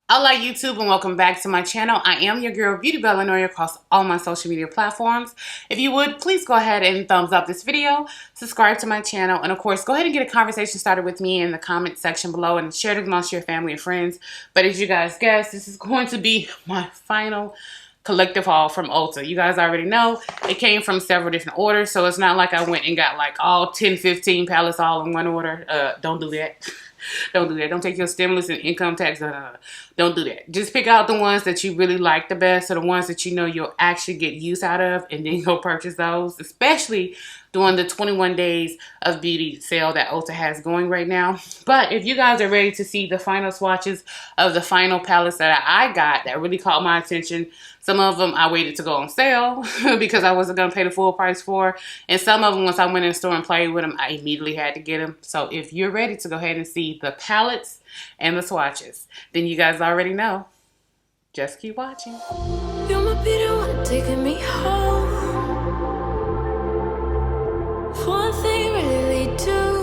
Hola YouTube and welcome back to my channel. I am your girl Beauty Bell across all my social media platforms. If you would, please go ahead and thumbs up this video, subscribe to my channel, and of course go ahead and get a conversation started with me in the comment section below and share it amongst your family and friends. But as you guys guessed, this is going to be my final collective haul from Ulta. You guys already know it came from several different orders, so it's not like I went and got like all 10-15 palettes all in one order. Don't do that. Don't do that. Don't take your stimulus and income tax. Don't do that. Just pick out the ones that you really like the best, or the ones that you know you'll actually get use out of, and then go purchase those, especially during the 21 days of beauty sale that Ulta has going right now. But if you guys are ready to see the final swatches of the final palettes that I got that really caught my attention, some of them I waited to go on sale because I wasn't going to pay the full price for. And some of them, once I went in the store and played with them, I immediately had to get them. So if you're ready to go ahead and see the palettes and the swatches, then you guys already know. Just keep watching. You're my beauty one, taking me home. One thing really lead to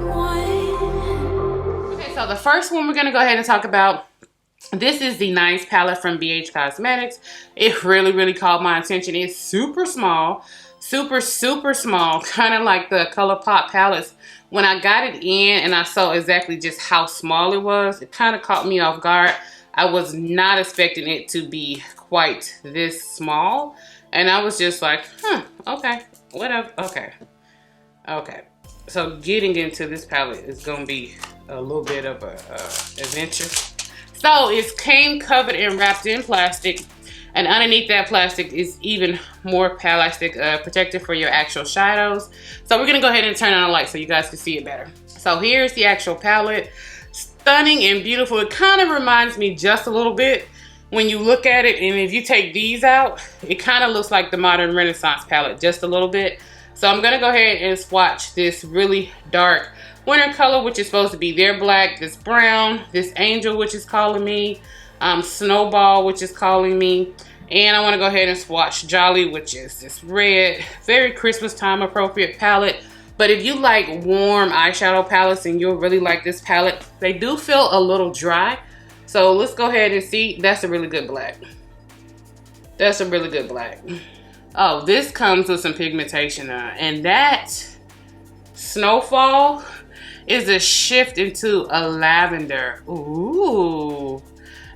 one. Okay, so the first one we're going to go ahead and talk about, this is the Nice palette from BH Cosmetics. It really caught my attention. It's super small, super small, kind of like the ColourPop palettes. When I got it in and I saw exactly just how small it was, it kind of caught me off guard. I was not expecting it to be quite this small, and I was just like, okay, whatever, okay. So getting into this palette is gonna be a little bit of a adventure. So it came covered and wrapped in plastic, and underneath that plastic is even more plastic protective for your actual shadows. So we're gonna go ahead and turn on the light so you guys can see it better. So here's the actual palette. Stunning and beautiful. It kind of reminds me just a little bit when you look at it, and if you take these out, it kind of looks like the Modern Renaissance palette just a little bit. So I'm gonna go ahead and swatch this really dark winter color, which is supposed to be their black, this brown, this angel, which is calling me, snowball, which is calling me, and I want to go ahead and swatch Jolly, which is this red, very Christmas time appropriate palette. But if you like warm eyeshadow palettes, and you'll really like this palette, they do feel a little dry. So let's go ahead and see. That's a really good black. That's a really good black. Oh, this comes with some pigmentation, and that snowfall is a shift into a lavender. Ooh,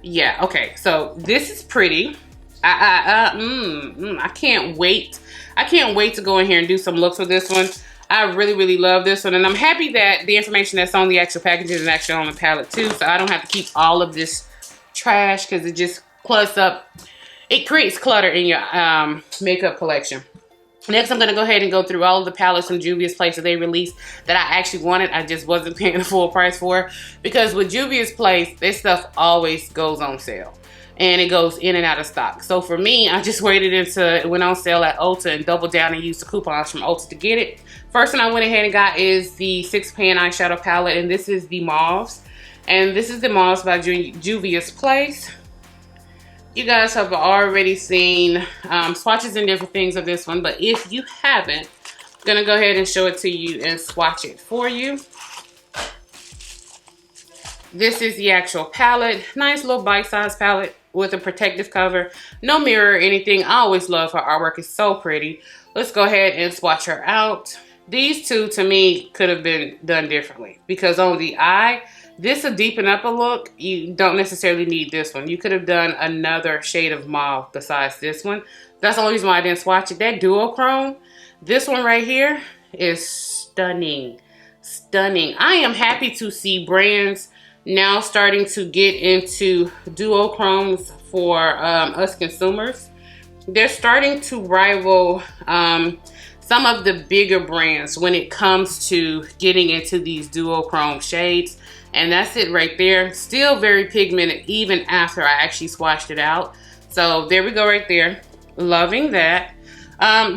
yeah. Okay, so this is pretty. I can't wait. I can't wait to go in here and do some looks with this one. I really love this one, and I'm happy that the information that's on the actual packaging is actually on the palette too, so I don't have to keep all of this trash because it just clutters up. It creates clutter in your makeup collection. Next, I'm going to go ahead and go through all of the palettes from Juvia's Place that they released that I actually wanted. I just wasn't paying the full price for, because with Juvia's Place, this stuff always goes on sale. And it goes in and out of stock. So for me, I just waited until it went on sale at Ulta and doubled down and used the coupons from Ulta to get it. First one I went ahead and got is the 6-pan eyeshadow palette, and this is the Mauves. And this is the Mauves by Juvia's Place. You guys have already seen swatches and different things of this one, but if you haven't, I'm gonna go ahead and show it to you and swatch it for you. This is the actual palette. Nice little bite-sized palette with a protective cover. No mirror or anything. I always love her artwork. It's so pretty. Let's go ahead and swatch her out. These two, to me, could have been done differently, because on the eye, this will deepen up a look. You don't necessarily need this one. You could have done another shade of mauve besides this one. That's the only reason why I didn't swatch it. That duochrome, this one right here, is stunning. Stunning. I am happy to see brands now starting to get into duochromes for us consumers. They're starting to rival some of the bigger brands when it comes to getting into these duochrome shades. And that's it right there. Still very pigmented even after I actually swatched it out. So there we go right there. Loving that.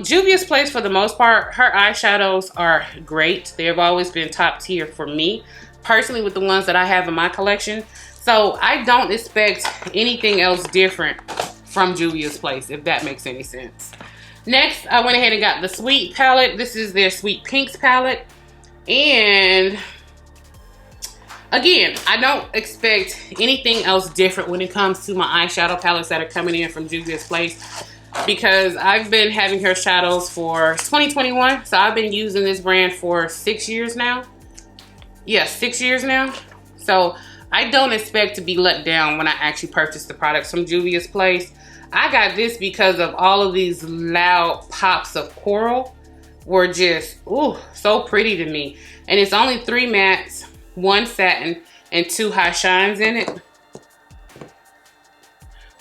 Juvia's Place, for the most part, her eyeshadows are great. They have always been top tier for me, personally, with the ones that I have in my collection. So I don't expect anything else different from Juvia's Place, if that makes any sense. Next, I went ahead and got the Sweet palette. This is their Sweet Pinks palette. And Again, I don't expect anything else different when it comes to my eyeshadow palettes that are coming in from Juvia's Place, because I've been having her shadows for 2021. So I've been using this brand for 6 years now. Yeah, 6 years now. So I don't expect to be let down when I actually purchase the products from Juvia's Place. I got this because of all of these loud pops of coral were just, ooh, so pretty to me. And it's only 3 mattes, 1 satin, and 2 high shines in it.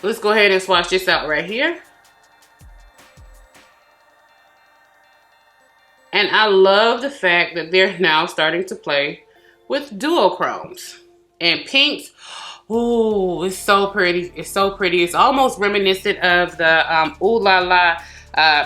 Let's go ahead and swatch this out right here. And I love the fact that they're now starting to play with duochromes and pinks. Ooh, it's so pretty. It's so pretty. It's almost reminiscent of the Ooh La La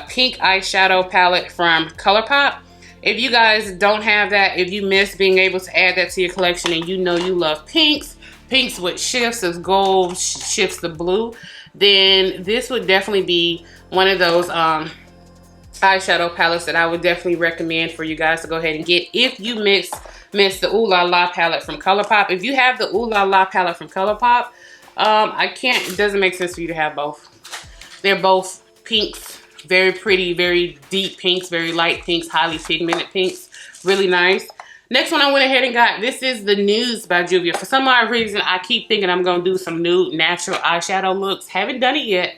pink eyeshadow palette from ColourPop. If you guys don't have that, if you miss being able to add that to your collection and you know you love pinks with shifts of gold, shifts of blue, then this would definitely be one of those eyeshadow palettes that I would definitely recommend for you guys to go ahead and get if you miss the Ooh La La palette from ColourPop. If you have the Ooh La La palette from ColourPop, it doesn't make sense for you to have both. They're both pinks, very pretty, very deep pinks, very light pinks, highly pigmented pinks, really nice. Next one I went ahead and got, this is the Nudes by Juvia. For some odd reason, I keep thinking I'm gonna do some nude natural eyeshadow looks. Haven't done it yet.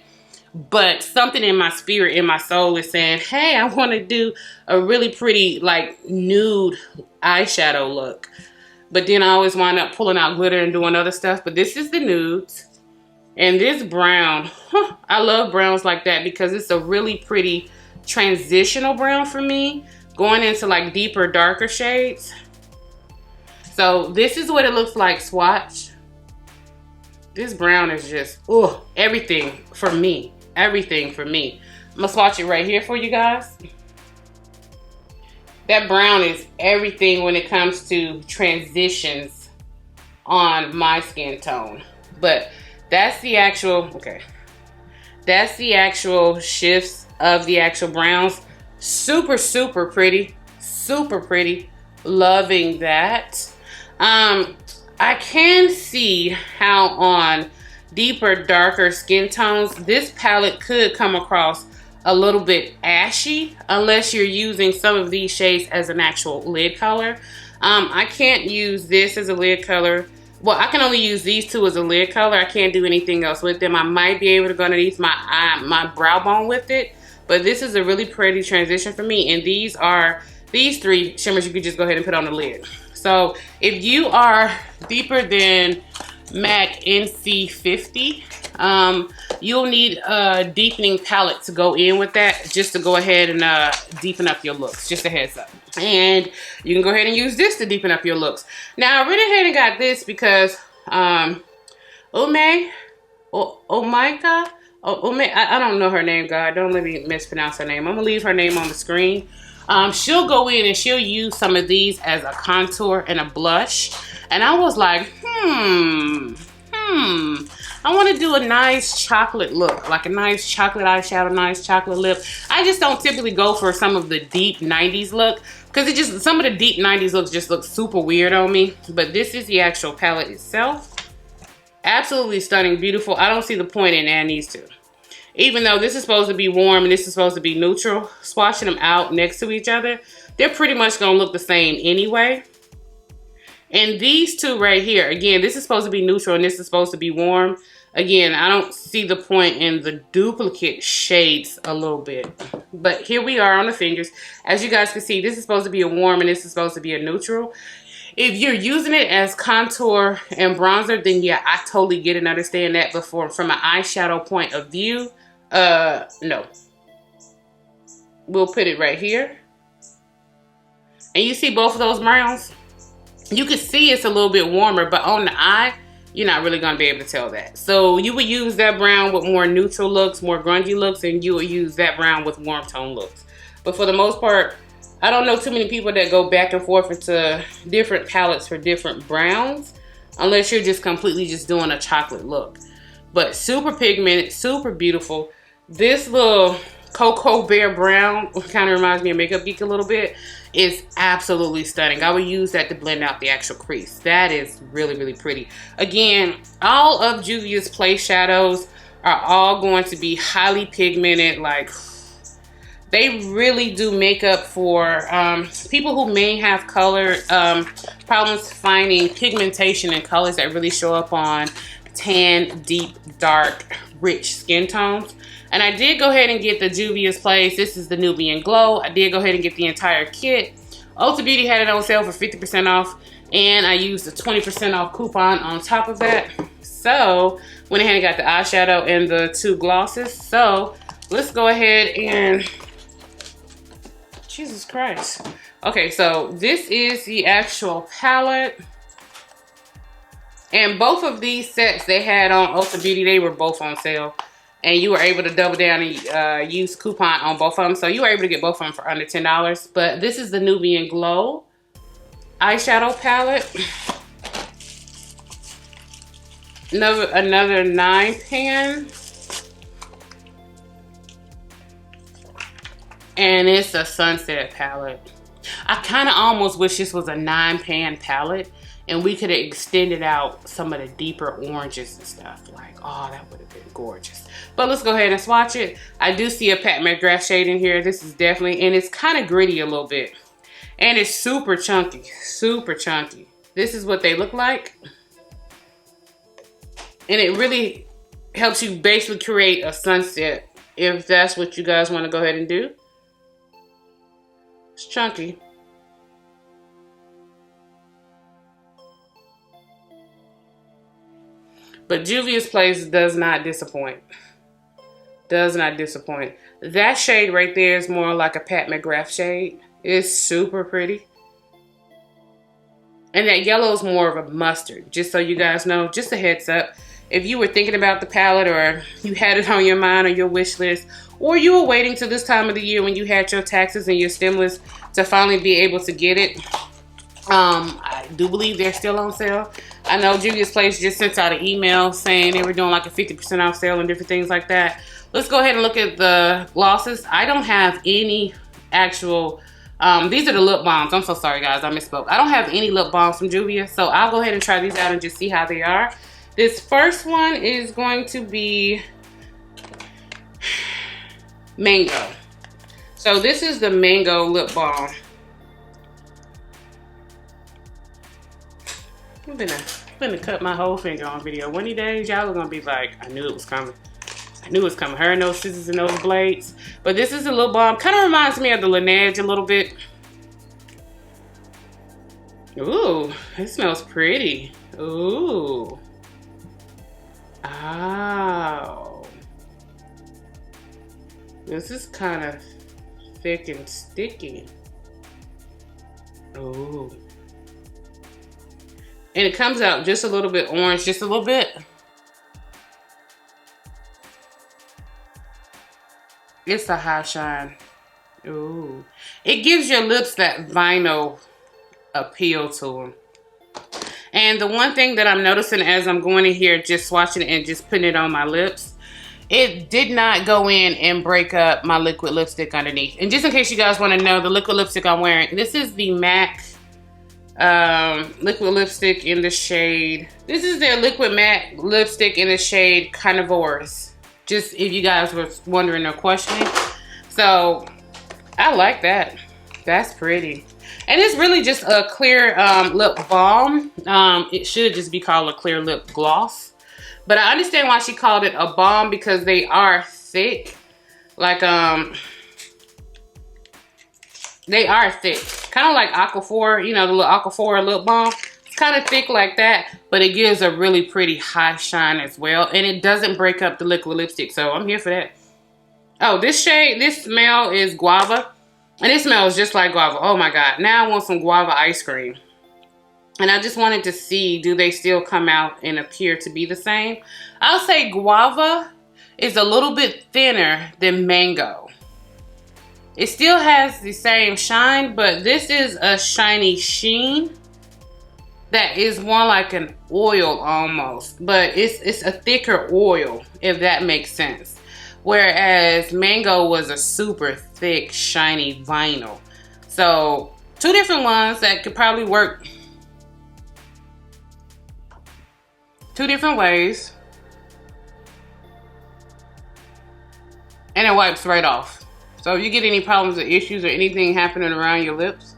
But something in my spirit, in my soul is saying, hey, I want to do a really pretty, like, nude eyeshadow look. But then I always wind up pulling out glitter and doing other stuff. But this is the Nudes. And this brown, I love browns like that because it's a really pretty transitional brown for me. Going into, like, deeper, darker shades. So this is what it looks like swatch. This brown is just, oh, everything for me. Everything for me. I'm gonna swatch it right here for you guys. That brown is everything when it comes to transitions on my skin tone. But that's the actual, okay. That's the actual shifts of the actual browns. Super, super pretty. Super pretty. Loving that. I can see how on deeper, darker skin tones, this palette could come across a little bit ashy unless you're using some of these shades as an actual lid color. I can't use this as a lid color. Well, I can only use these two as a lid color. I can't do anything else with them. I might be able to go underneath my brow bone with it, but this is a really pretty transition for me. And these 3 shimmers you could just go ahead and put on the lid. So if you are deeper than MAC NC50, you'll need a deepening palette to go in with that, just to go ahead and deepen up your looks. Just a heads up. And you can go ahead and use this to deepen up your looks. Now I went ahead and got this because I don't know her name, God. Don't let me mispronounce her name. I'm gonna leave her name on the screen. She'll go in and she'll use some of these as a contour and a blush. And I was like, I want to do a nice chocolate look, like a nice chocolate eyeshadow, nice chocolate lip. I just don't typically go for some of the deep 90s look because some of the deep 90s looks just look super weird on me. But this is the actual palette itself. Absolutely stunning, beautiful. I don't see the point in adding these two. Even though this is supposed to be warm and this is supposed to be neutral, swatching them out next to each other, they're pretty much going to look the same anyway. And these two right here, again, this is supposed to be neutral and this is supposed to be warm. Again, I don't see the point in the duplicate shades a little bit. But here we are on the fingers. As you guys can see, this is supposed to be a warm and this is supposed to be a neutral. If you're using it as contour and bronzer, then yeah, I totally get and understand that. But from an eyeshadow point of view, no. We'll put it right here. And you see both of those browns? You can see it's a little bit warmer, but on the eye, you're not really going to be able to tell that. So you would use that brown with more neutral looks, more grungy looks, and you would use that brown with warm tone looks. But for the most part, I don't know too many people that go back and forth into different palettes for different browns, unless you're just completely just doing a chocolate look. But super pigmented, super beautiful. This little Cocoa Bear Brown, kind of reminds me of Makeup Geek a little bit, is absolutely stunning. I would use that to blend out the actual crease. That is really, really pretty. Again, all of Juvia's Place shadows are all going to be highly pigmented. Like, they really do makeup for people who may have color problems finding pigmentation and colors that really show up on tan, deep, dark, rich skin tones. And I did go ahead and get the Juvia's Place. This is the Nubian Glow. I did go ahead and get the entire kit. Ulta Beauty had it on sale for 50% off, and I used a 20% off coupon on top of that. So went ahead and got the eyeshadow and the 2 glosses. So let's go ahead and, Jesus Christ. Okay, so this is the actual palette. And both of these sets they had on Ulta Beauty, they were both on sale. And you were able to double down and use coupon on both of them. So you were able to get both of them for under $10. But this is the Nubian Glow eyeshadow palette. Another 9-pan. And it's a sunset palette. I kind of almost wish this was a 9-pan palette and we could have extended out some of the deeper oranges and stuff. Like, oh, that would have been gorgeous. But let's go ahead and swatch it. I do see a Pat McGrath shade in here. This is definitely, and it's kind of gritty a little bit. And it's super chunky, super chunky. This is what they look like. And it really helps you basically create a sunset if that's what you guys want to go ahead and do. It's chunky. But Juvia's Place does not disappoint. Does not disappoint. That shade right there is more like a Pat McGrath shade. It's super pretty. And that yellow is more of a mustard. Just so you guys know, just a heads up. If you were thinking about the palette, or you had it on your mind or your wish list, or you were waiting till this time of the year when you had your taxes and your stimulus to finally be able to get it, I do believe they're still on sale. I know Juvia's Place just sent out an email saying they were doing like a 50% off sale and different things like that. Let's go ahead and look at the glosses. I don't have any actual, these are the lip balms. I'm so sorry guys, I misspoke. I don't have any lip balms from Juvia, so I'll go ahead and try these out and just see how they are. This first one is going to be Mango. So this is the Mango lip balm. I'm gonna cut my whole finger on video. One of these days, y'all are gonna be like, I knew it was coming. I knew it was coming. Her and those scissors and those blades. But this is a lip balm. Kind of reminds me of the Laneige a little bit. Ooh, it smells pretty. Ooh. Oh. This is kind of thick and sticky. Ooh. And it comes out just a little bit orange, just a little bit. It's a high shine. Ooh. It gives your lips that vinyl appeal to them. And the one thing that I'm noticing as I'm going in here, just swatching it and just putting it on my lips, it did not go in and break up my liquid lipstick underneath. And just in case you guys want to know, the liquid lipstick I'm wearing, this is the MAC liquid lipstick in the shade. This is their liquid matte lipstick in the shade Carnivores. Just if you guys were wondering or questioning. So I like that. That's pretty. And it's really just a clear lip balm. It should just be called a clear lip gloss. But I understand why she called it a balm, because they are thick. Like, they are thick. Kind of like Aquaphor, you know, the little Aquaphor lip balm. It's kind of thick like that, but it gives a really pretty high shine as well. And it doesn't break up the liquid lipstick, so I'm here for that. Oh, this shade, this smell is guava. And it smells just like guava. Oh my God. Now I want some guava ice cream. And I just wanted to see, do they still come out and appear to be the same? I'll say guava is a little bit thinner than mango. It still has the same shine, but this is a shiny sheen that is more like an oil almost. But it's a thicker oil, if that makes sense. whereas Mango was a super thick, shiny vinyl. So 2 different ones that could probably work 2 different ways. And it wipes right off. So if you get any problems or issues or anything happening around your lips,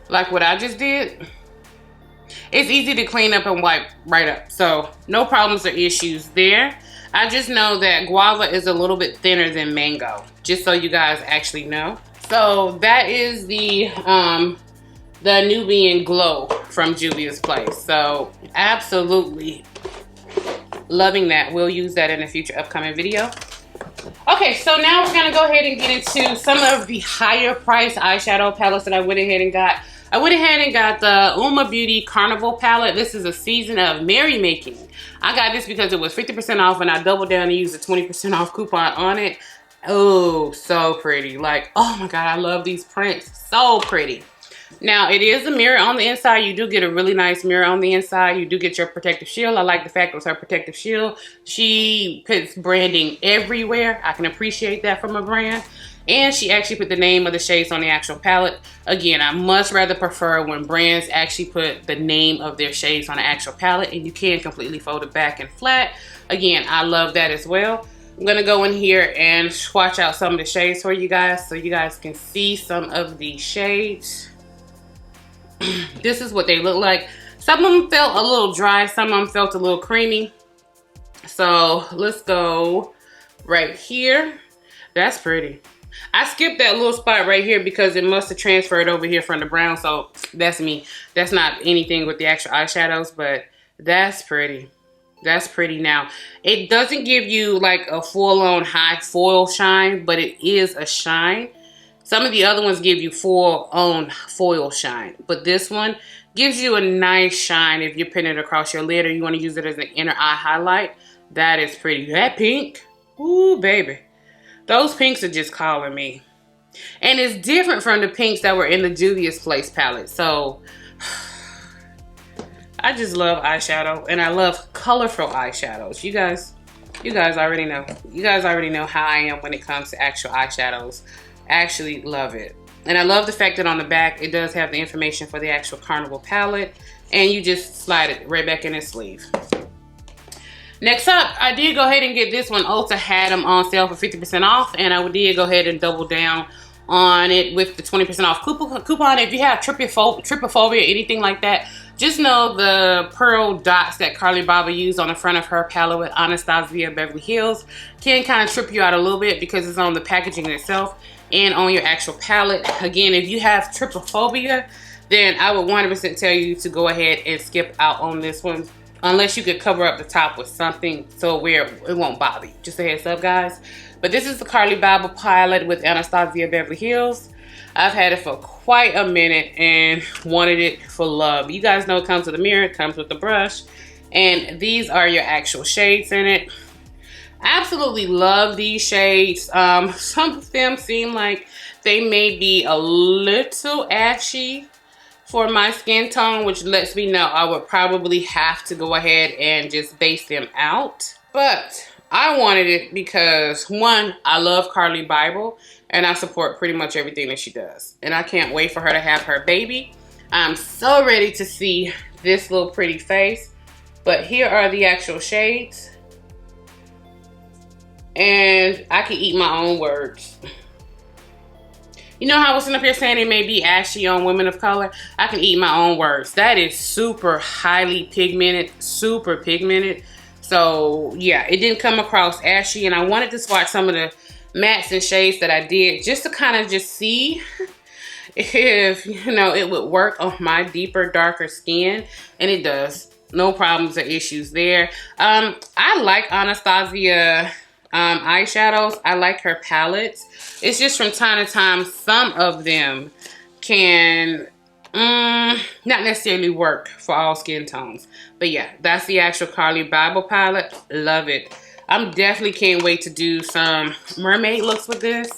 like what I just did, it's easy to clean up and wipe right up. So no problems or issues there. I just know that guava is a little bit thinner than mango, just so you guys actually know. So that is the Nubian Glow from Juvia's Place. So absolutely loving that. We'll use that in a future upcoming video. Okay, so now we're gonna go ahead and get into some of the higher price eyeshadow palettes that I went ahead and got. I went ahead and got the UOMA Beauty Carnival palette. This is a season of merrymaking. I got this because it was 50% off and I doubled down and used a 20% off coupon on it. Oh, so pretty. Like, oh my God, I love these prints. So pretty. Now, it is a mirror on the inside. You do get a really nice mirror on the inside. You do get your protective shield. I like the fact it was her protective shield. She puts branding everywhere. I can appreciate that from a brand. And she actually put the name of the shades on the actual palette. Again, I much rather prefer when brands actually put the name of their shades on the actual palette, and you can completely fold it back and flat. Again, I love that as well. I'm gonna go in here and swatch out some of the shades for you guys so you guys can see some of the shades. This is what they look like. Some of them felt a little dry, some of them felt a little creamy. So let's go right here. That's pretty. I skipped that little spot right here because it must have transferred over here from the brown, so that's me. That's not anything with the actual eyeshadows, but that's pretty. That's pretty. Now, it doesn't give you like a full-on high foil shine, but it is a shine. Some of the other ones give you full-on foil shine, but this one gives you a nice shine if you're putting it across your lid or you want to use it as an inner eye highlight. That is pretty. That pink, ooh, baby. Those pinks are just calling me. And it's different from the pinks that were in the Juvia's Place palette. So, I just love eyeshadow. And I love colorful eyeshadows. You guys already know. You guys already know how I am when it comes to actual eyeshadows. Actually love it. And I love the fact that on the back, it does have the information for the actual Carnival palette. And you just slide it right back in its sleeve. Next up, I did go ahead and get this one. Ulta had them on sale for 50% off, and I did go ahead and double down on it with the 20% off coupon. If you have trypophobia, anything like that, just know the pearl dots that Carli Bybel used on the front of her palette with Anastasia Beverly Hills can kind of trip you out a little bit because it's on the packaging itself and on your actual palette. Again, if you have trypophobia, then I would 100% tell you to go ahead and skip out on this one. Unless you could cover up the top with something so where it won't bother you. Just a heads up, guys. But this is the Carli Bybel palette with Anastasia Beverly Hills. I've had it for quite a minute and wanted it for love. You guys know it comes with a mirror, it comes with a brush. And these are your actual shades in it. Absolutely love these shades. Some of them seem like they may be a little ashy for my skin tone, which lets me know I would probably have to go ahead and just base them out. But I wanted it because, one, I love Carli Bybel and I support pretty much everything that she does. And I can't wait for her to have her baby. I'm so ready to see this little pretty face. But here are the actual shades. And I can eat my own words. You know how I was sitting up here saying it may be ashy on women of color? I can eat my own words. That is super highly pigmented, super pigmented. So yeah, it didn't come across ashy, and I wanted to swatch some of the mattes and shades that I did just to kind of just see if, you know, it would work on my deeper, darker skin, and it does. No problems or issues there. I like Anastasia eyeshadows. I like her palettes. It's just from time to time, some of them can not necessarily work for all skin tones. But yeah, that's the actual Carli Bybel palette. Love it. I'm definitely can't wait to do some mermaid looks with this.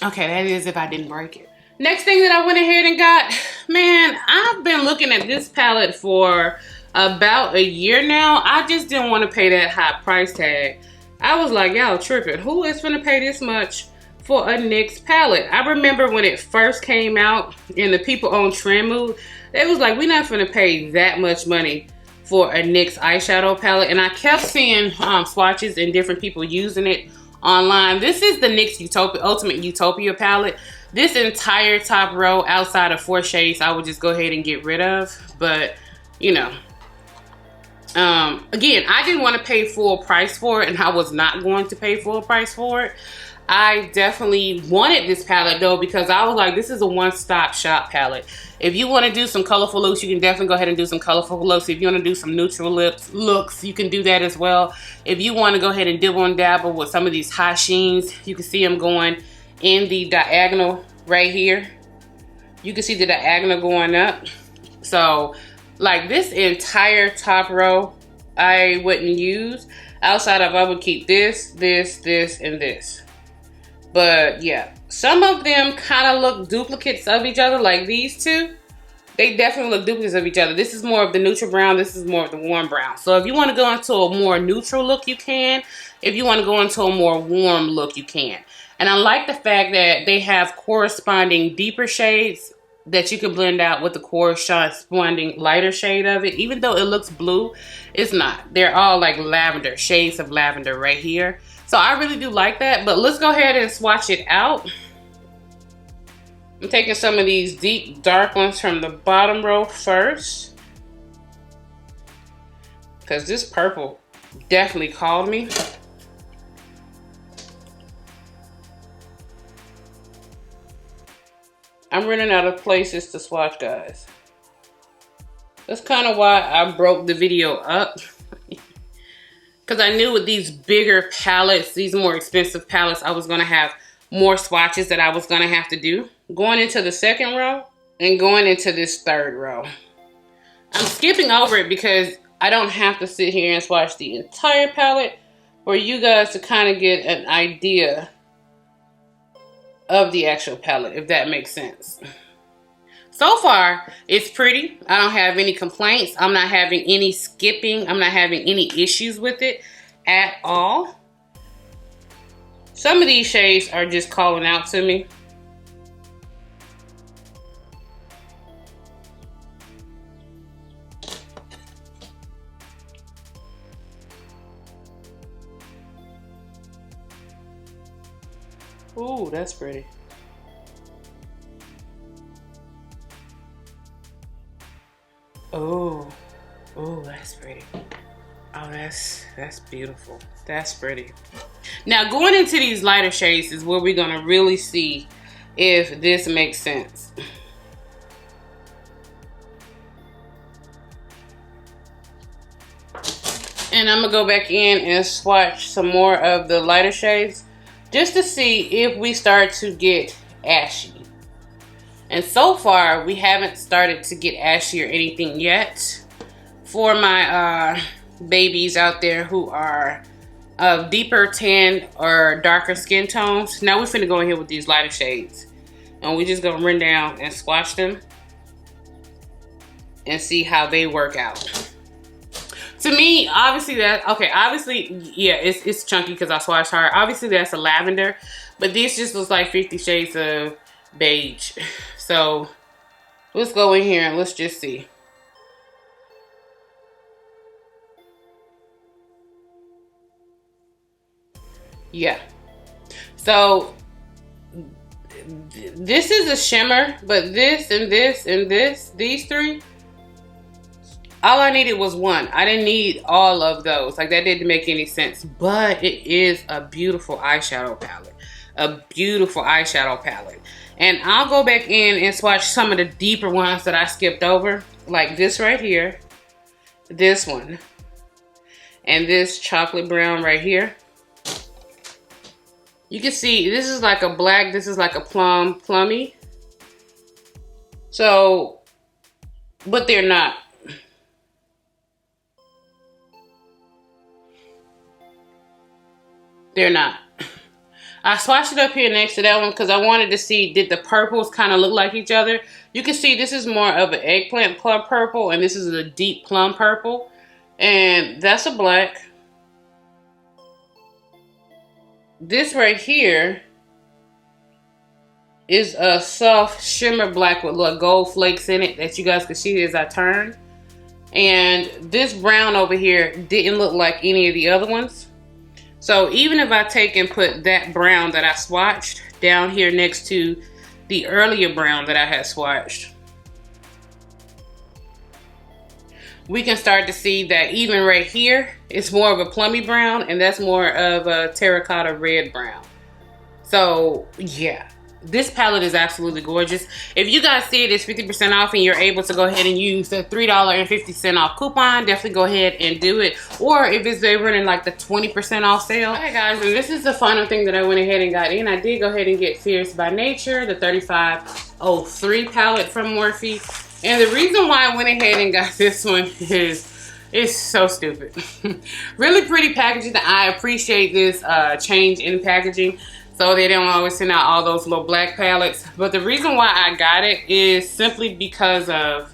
Okay, that is if I didn't break it. Next thing that I went ahead and got, man, I've been looking at this palette for about a year now. I just didn't want to pay that high price tag. I was like, y'all tripping. Who is gonna pay this much for a NYX palette? I remember when it first came out and the people on Trendmood, they was like, we're not gonna pay that much money for a NYX eyeshadow palette. And I kept seeing swatches and different people using it online. This is the NYX Utopia, Ultimate Utopia palette. This entire top row outside of 4 shades, I would just go ahead and get rid of. But, you know, again, I didn't want to pay full price for it, and I was not going to pay full price for it. I definitely wanted this palette though, because I was like, this is a one-stop shop palette. If you want to do some colorful looks, you can definitely go ahead and do some colorful looks. If you want to do some neutral looks, you can do that as well. If you want to go ahead and dibble and dabble with some of these high sheens, you can see them going in the diagonal right here. You can see the diagonal going up. So like this entire top row, I wouldn't use. Outside of, I would keep this, this, this, and this. But yeah, some of them kind of look duplicates of each other, like these two. They definitely look duplicates of each other. This is more of the neutral brown. This is more of the warm brown. So if you want to go into a more neutral look, you can. If you want to go into a more warm look, you can. And I like the fact that they have corresponding deeper shades that you can blend out with the corresponding lighter shade of it. Even though it looks blue, it's not. They're all like lavender, shades of lavender right here. So I really do like that, but let's go ahead and swatch it out. I'm taking some of these deep dark ones from the bottom row first, because this purple definitely called me. I'm running out of places to swatch, guys. That's kind of why I broke the video up. Because I knew with these bigger palettes, these more expensive palettes, I was going to have more swatches that I was going to have to do. Going into the second row and going into this third row. I'm skipping over it because I don't have to sit here and swatch the entire palette for you guys to kind of get an idea of the actual palette, if that makes sense. So far, it's pretty. I don't have any complaints. I'm not having any skipping. I'm not having any issues with it at all. Some of these shades are just calling out to me. Ooh, that's pretty. Oh, oh, that's pretty. Oh, that's beautiful. That's pretty. Now, going into these lighter shades is where we're gonna really see if this makes sense. And I'm gonna go back in and swatch some more of the lighter shades just to see if we start to get ashy. And so far, we haven't started to get ashy or anything yet. For my babies out there who are of deeper tan or darker skin tones, now we're finna go in here with these lighter shades. And we're just gonna run down and swatch them and see how they work out. To me, obviously yeah, it's chunky because I swatched hard. Obviously, that's a lavender, but this just looks like 50 Shades of Beige. So let's go in here and let's just see. Yeah. So this is a shimmer, but this and this and this, these three, all I needed was one. I didn't need all of those. Like, that didn't make any sense. But it is a beautiful eyeshadow palette. A beautiful eyeshadow palette. And I'll go back in and swatch some of the deeper ones that I skipped over. Like this right here. This one. And this chocolate brown right here. You can see this is like a black. This is like a plummy. So, but they're not. They're not. I swatched it up here next to that one because I wanted to see, did the purples kind of look like each other? You can see this is more of an eggplant plum purple, and this is a deep plum purple. And that's a black. This right here is a soft shimmer black with little gold flakes in it that you guys can see as I turn. And this brown over here didn't look like any of the other ones. So even if I take and put that brown that I swatched down here next to the earlier brown that I had swatched, we can start to see that even right here, it's more of a plummy brown, and that's more of a terracotta red brown. So yeah, this palette is absolutely gorgeous. If you guys see it, it's 50% off and you're able to go ahead and use the $3.50 off coupon, definitely go ahead and do it. Or if it's they're running like the 20% off sale. Okay guys, and this is the final thing that I went ahead and got in. I did go ahead and get Fierce by Nature, the 3503 palette from Morphe. And the reason why I went ahead and got this one is it's so stupid. Really pretty packaging. I appreciate this change in packaging. So they don't always send out all those little black palettes. But the reason why I got it is simply because of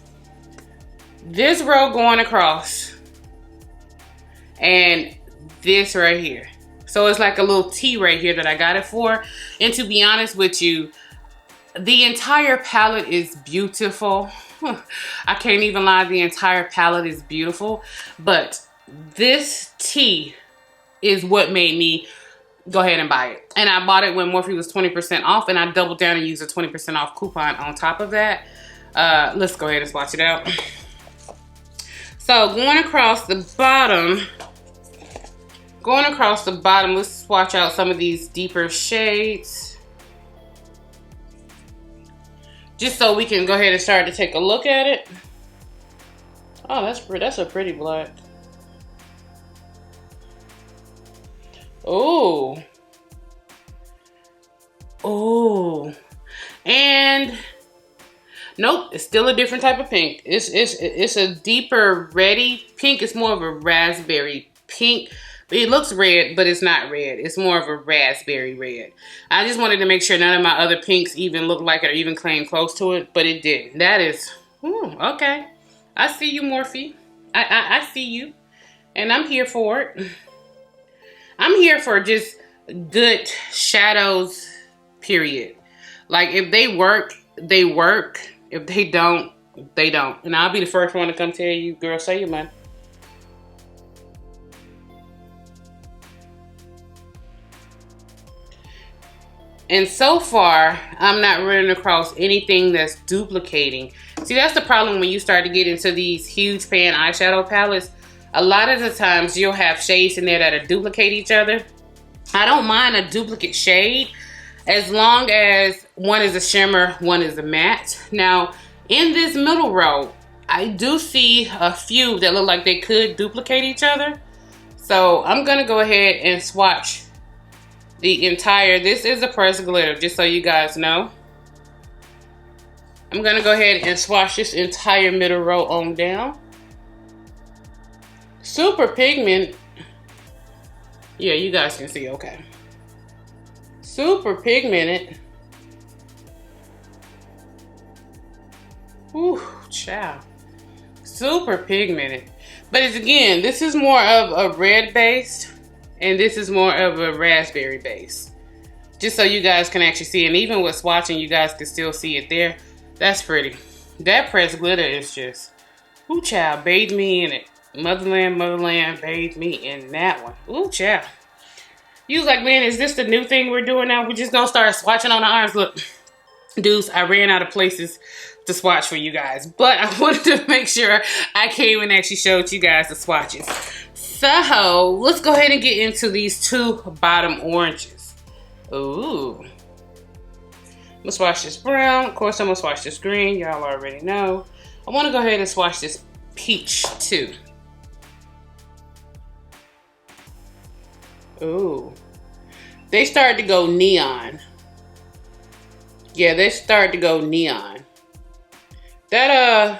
this row going across and this right here. So it's like a little T right here that I got it for. And to be honest with you, the entire palette is beautiful. I can't even lie, the entire palette is beautiful. But this T is what made me go ahead and buy it. And I bought it when Morphe was 20% off, and I doubled down and used a 20% off coupon on top of that. Let's go ahead and swatch it out. So going across the bottom, let's swatch out some of these deeper shades. Just so we can go ahead and start to take a look at it. Oh, that's a pretty black. Oh. Oh. And nope, it's still a different type of pink. It's a deeper reddy pink. It's more of a raspberry pink. It looks red, but it's not red. It's more of a raspberry red. I just wanted to make sure none of my other pinks even looked like it or even came close to it, but it did. That is, ooh, okay. I see you, Morphe. I see you, and I'm here for it. I'm here for just good shadows, period. Like, if they work, they work. If they don't, they don't. And I'll be the first one to come tell you, girl, say your money. And so far, I'm not running across anything that's duplicating. See, that's the problem when you start to get into these huge pan eyeshadow palettes. A lot of the times, you'll have shades in there that duplicate each other. I don't mind a duplicate shade as long as one is a shimmer, one is a matte. Now, in this middle row, I do see a few that look like they could duplicate each other. So I'm gonna go ahead and swatch the entire, this is a pressed glitter, just so you guys know. I'm gonna go ahead and swatch this entire middle row on down. Super pigment. Yeah, you guys can see, okay. Super pigmented. Ooh, child. Super pigmented. But it's, again, this is more of a red base, and this is more of a raspberry base. Just so you guys can actually see, and even with swatching, you guys can still see it there. That's pretty. That pressed glitter is just, ooh, child, bathed me in it. Motherland, motherland, bathed me in that one. Ooh, child. You was like, man, is this the new thing we're doing now? We're just gonna start swatching on the arms. Look, dudes, I ran out of places to swatch for you guys, but I wanted to make sure I came and actually showed you guys the swatches. So let's go ahead and get into these two bottom oranges. Ooh. I'm gonna swatch this brown. Of course, I'm gonna swatch this green. Y'all already know. I wanna go ahead and swatch this peach too. Ooh. They started to go neon. Yeah, they started to go neon. That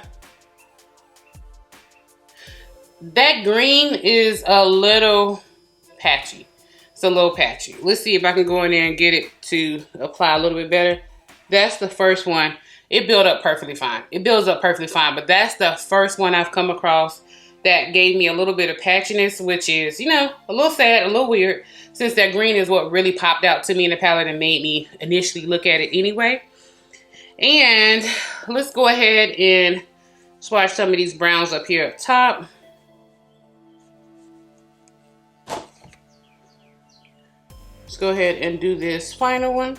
green is a little patchy. It's a little patchy. Let's see if I can go in there and get it to apply a little bit better. That's the first one. It built up perfectly fine. It builds up perfectly fine, but that's the first one I've come across that gave me a little bit of patchiness, which is, you know, a little sad, a little weird, since that green is what really popped out to me in the palette and made me initially look at it anyway. And let's go ahead and swatch some of these browns up here up top. Let's go ahead and do this final one.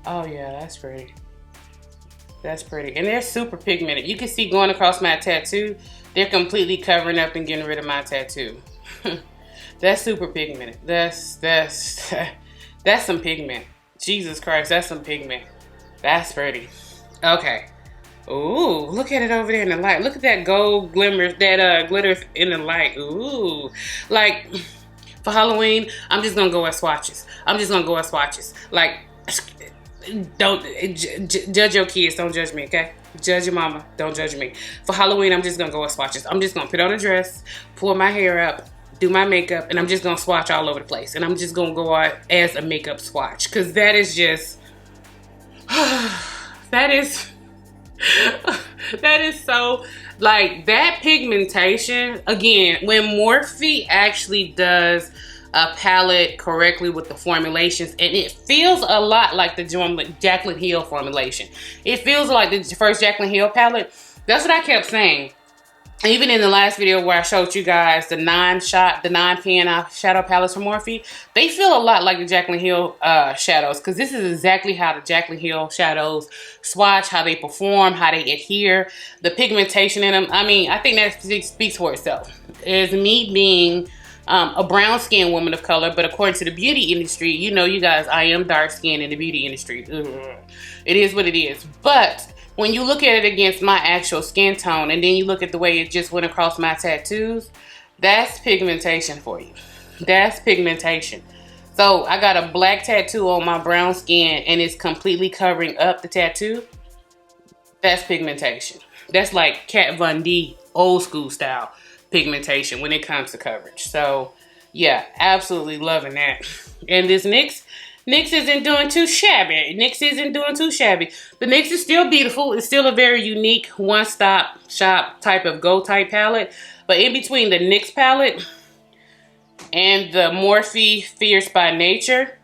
Oh yeah, that's pretty. That's pretty. And they're super pigmented. You can see going across my tattoo, they're completely covering up and getting rid of my tattoo. That's super pigmented. That's some pigment. Jesus Christ, that's some pigment. That's pretty. Okay. Ooh, look at it over there in the light. Look at that gold glimmer, that glitters in the light. Ooh. Like, for Halloween, I'm just gonna go with swatches. I'm just gonna go with swatches. Like, don't judge your kids, don't judge me, okay? Judge your mama, don't judge me. For Halloween, I'm just gonna go with swatches. I'm just gonna put on a dress, pull my hair up, do my makeup, and I'm just gonna swatch all over the place. And I'm just gonna go out as a makeup swatch, because that is just that is so, like, that pigmentation. Again, when Morphe actually does a palette correctly with the formulations, and it feels a lot like the Jaclyn Hill formulation. It feels like the first Jaclyn Hill palette. That's what I kept saying. Even in the last video where I showed you guys the 9-pan eyeshadow palettes from Morphe, they feel a lot like the Jaclyn Hill shadows, because this is exactly how the Jaclyn Hill shadows swatch, how they perform, how they adhere, the pigmentation in them. I mean, I think that speaks for itself. As me being a brown skinned woman of color, but according to the beauty industry, you know, you guys, I am dark skinned in the beauty industry. Ugh. It is what it is. But when you look at it against my actual skin tone, and then you look at the way it just went across my tattoos, that's pigmentation for you. That's pigmentation. So I got a black tattoo on my brown skin and it's completely covering up the tattoo. That's pigmentation. That's like Kat Von D old school style pigmentation when it comes to coverage. So yeah, absolutely loving that. And this NYX isn't doing too shabby. NYX isn't doing too shabby. The NYX is still beautiful. It's still a very unique one-stop shop type of go type palette. But in between the NYX palette and the Morphe Fierce by Nature,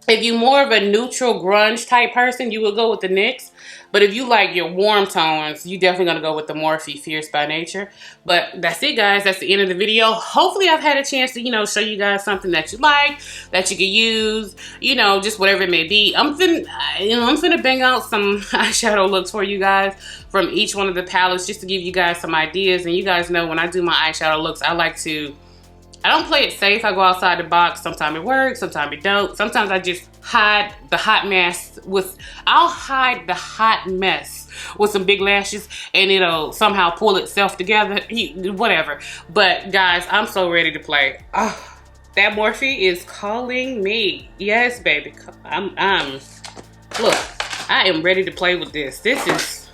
if you're more of a neutral grunge type person, you would go with the NYX. But if you like your warm tones, you definitely gonna go with the Morphe Fierce by Nature. But that's it, guys. That's the end of the video. Hopefully I've had a chance to, you know, show you guys something that you like, that you can use, you know, just whatever it may be. I'm finna bang out some eyeshadow looks for you guys from each one of the palettes, just to give you guys some ideas. And you guys know when I do my eyeshadow looks, I don't play it safe. I go outside the box. Sometimes it works, sometimes it don't. Sometimes I just hide the hot mess with some big lashes and it'll somehow pull itself together, whatever. But guys, I'm so ready to play. Oh, that Morphe is calling me. Yes, baby. Look, I am ready to play with this. This is,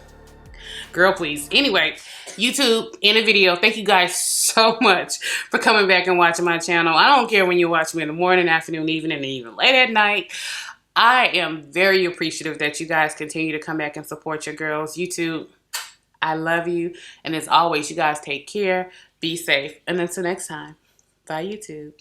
girl, please. Anyway, YouTube, in a video. Thank you guys so much for coming back and watching my channel. I don't care when you watch me in the morning, afternoon, evening, and even late at night. I am very appreciative that you guys continue to come back and support your girls. YouTube, I love you. And as always, you guys take care, be safe, and until next time, bye YouTube.